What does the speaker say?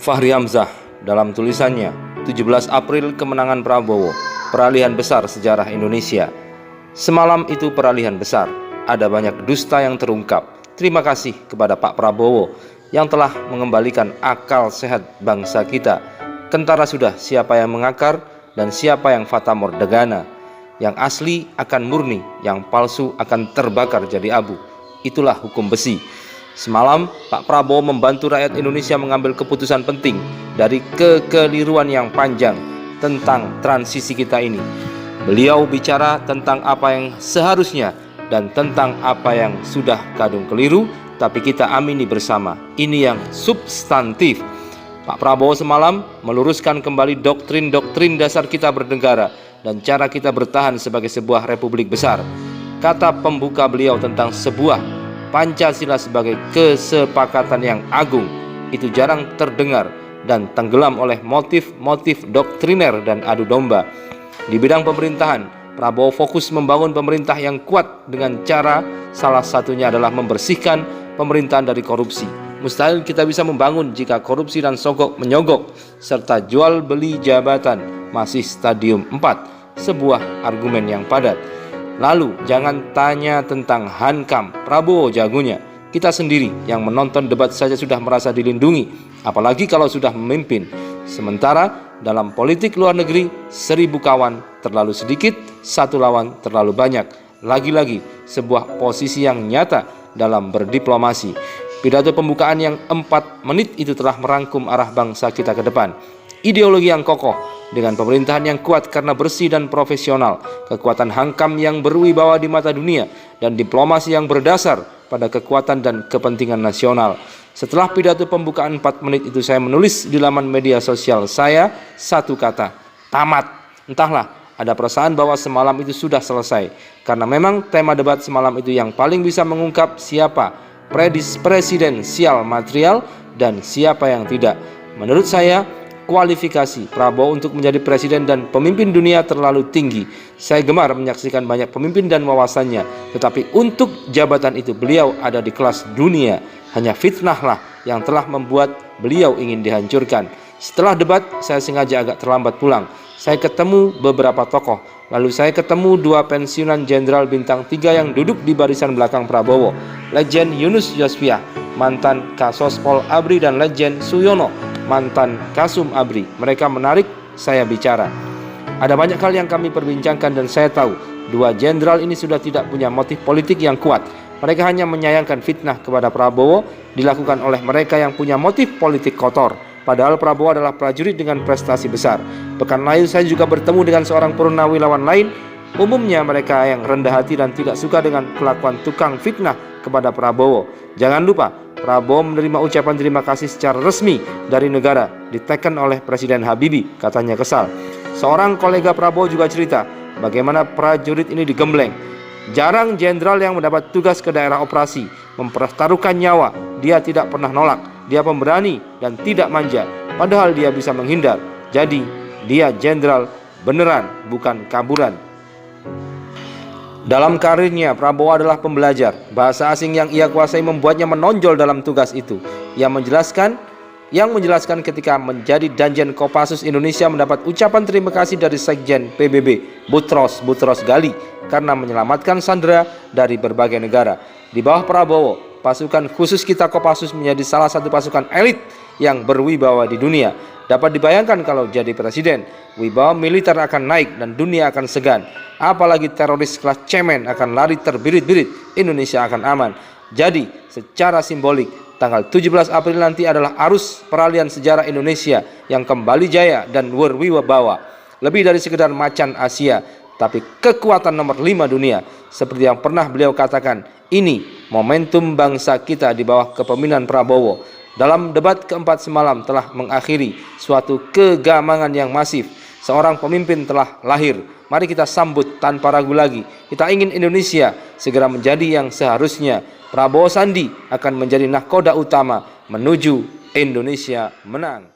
Fahri Hamzah dalam tulisannya 17 April kemenangan Prabowo, peralihan besar sejarah Indonesia. Semalam itu peralihan besar, ada banyak dusta yang terungkap. Terima kasih kepada Pak Prabowo yang telah mengembalikan akal sehat bangsa kita. Kentara sudah siapa yang mengakar dan siapa yang fata morgana. Yang asli akan murni, yang palsu akan terbakar jadi abu. Itulah hukum besi. Semalam Pak Prabowo membantu rakyat Indonesia mengambil keputusan penting dari kekeliruan yang panjang tentang transisi kita ini. Beliau bicara tentang apa yang seharusnya dan tentang apa yang sudah kadung keliru, tapi kita amini bersama. Ini yang substantif. Pak Prabowo semalam meluruskan kembali doktrin-doktrin dasar kita bernegara dan cara kita bertahan sebagai sebuah republik besar. Kata pembuka beliau tentang sebuah Pancasila sebagai kesepakatan yang agung itu jarang terdengar dan tenggelam oleh motif-motif doktriner dan adu domba. Di bidang pemerintahan, Prabowo fokus membangun pemerintah yang kuat dengan cara salah satunya adalah membersihkan pemerintahan dari korupsi. Mustahil kita bisa membangun jika korupsi dan sogok menyogok serta jual beli jabatan masih stadium 4, sebuah argumen yang padat. Lalu jangan tanya tentang hankam, Prabowo jagonya. Kita sendiri yang menonton debat saja sudah merasa dilindungi, apalagi kalau sudah memimpin. Sementara dalam politik luar negeri, 1000 kawan terlalu sedikit, 1 lawan terlalu banyak. Lagi-lagi sebuah posisi yang nyata dalam berdiplomasi. Pidato pembukaan yang 4 menit itu telah merangkum arah bangsa kita ke depan. Ideologi yang kokoh dengan pemerintahan yang kuat karena bersih dan profesional, kekuatan hankam yang berwibawa di mata dunia, dan diplomasi yang berdasar pada kekuatan dan kepentingan nasional. Setelah pidato pembukaan 4 menit itu, saya menulis di laman media sosial saya 1 kata, tamat. Entahlah, ada perasaan bahwa semalam itu sudah selesai, karena memang tema debat semalam itu yang paling bisa mengungkap siapa presidensial material dan siapa yang tidak. Menurut saya, kualifikasi Prabowo untuk menjadi presiden dan pemimpin dunia terlalu tinggi. Saya gemar menyaksikan banyak pemimpin dan wawasannya, tetapi untuk jabatan itu beliau ada di kelas dunia. Hanya fitnahlah yang telah membuat beliau ingin dihancurkan. Setelah debat, saya sengaja agak terlambat pulang. Saya ketemu beberapa tokoh, lalu saya ketemu 2 pensiunan jenderal bintang 3 yang duduk di barisan belakang Prabowo. Legend Yunus Yosfiah, mantan Kasospol Abri, dan Legend Suyono, mantan Kasum Abri. Mereka menarik saya bicara. Ada banyak hal yang kami perbincangkan dan saya tahu 2 jenderal ini sudah tidak punya motif politik yang kuat. Mereka hanya menyayangkan fitnah kepada Prabowo dilakukan oleh mereka yang punya motif politik kotor. Padahal Prabowo adalah prajurit dengan prestasi besar. Pekan lalu saya juga bertemu dengan seorang purnawirawan lain. Umumnya mereka yang rendah hati dan tidak suka dengan kelakuan tukang fitnah kepada Prabowo. Jangan lupa, Prabowo menerima ucapan terima kasih secara resmi dari negara, diteken oleh Presiden Habibie, katanya kesal. Seorang kolega Prabowo juga cerita bagaimana prajurit ini digembleng. Jarang jenderal yang mendapat tugas ke daerah operasi mempertaruhkan nyawa. Dia tidak pernah nolak, dia pemberani dan tidak manja, padahal dia bisa menghindar. Jadi dia jenderal beneran, bukan kaburan. Dalam karirnya, Prabowo adalah pembelajar. Bahasa asing yang ia kuasai membuatnya menonjol dalam tugas itu. Yang menjelaskan ketika menjadi Danjen Kopassus Indonesia mendapat ucapan terima kasih dari Sekjen PBB Butros Ghali karena menyelamatkan sandera dari berbagai negara. Di bawah Prabowo, pasukan khusus kita Kopassus menjadi salah satu pasukan elit yang berwibawa di dunia. Dapat dibayangkan kalau jadi presiden, wibawa militer akan naik dan dunia akan segan. Apalagi teroris kelas cemen akan lari terbirit-birit, Indonesia akan aman. Jadi secara simbolik, tanggal 17 April nanti adalah arus peralihan sejarah Indonesia yang kembali jaya dan berwibawa. Lebih dari sekedar macan Asia, tapi kekuatan nomor 5 dunia. Seperti yang pernah beliau katakan, ini momentum bangsa kita di bawah kepemimpinan Prabowo. Dalam debat keempat semalam telah mengakhiri suatu kegamangan yang masif. Seorang pemimpin telah lahir. Mari kita sambut tanpa ragu lagi. Kita ingin Indonesia segera menjadi yang seharusnya. Prabowo Sandi akan menjadi nahkoda utama menuju Indonesia menang.